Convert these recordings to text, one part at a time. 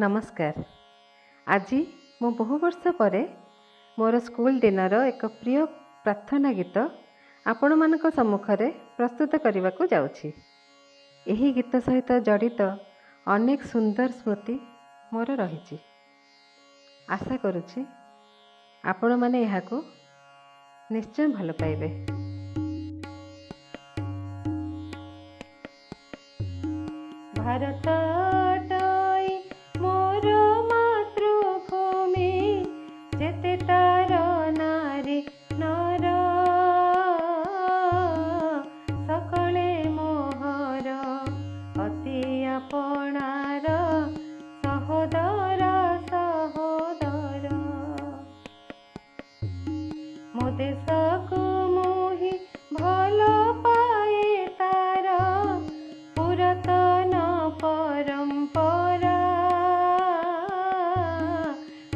नमस्कार। आज मु बहु वर्ष पर मोर स्कूल दिनर एक प्रिय प्रार्थना गीत आपण मानक सम्मुखरे प्रस्तुत करने को जाउछि। एही गीत सहित जड़ित अनेक सुंदर स्मृति मोर रही। आशा करुछि आपण माने एहाको निश्चय भल पाइबे। भारत जेते तार नारी नर सकले मोहर अति आपणार सहोदर सहोदर मो देश को मोहि भल पाए तार पुरातन परंपरा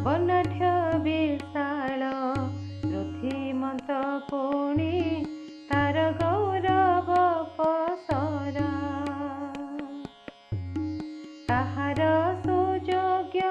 बनाढ्य विशाल रुधिमत पुणी तार गौरव पसरा ताहार सुयोग्य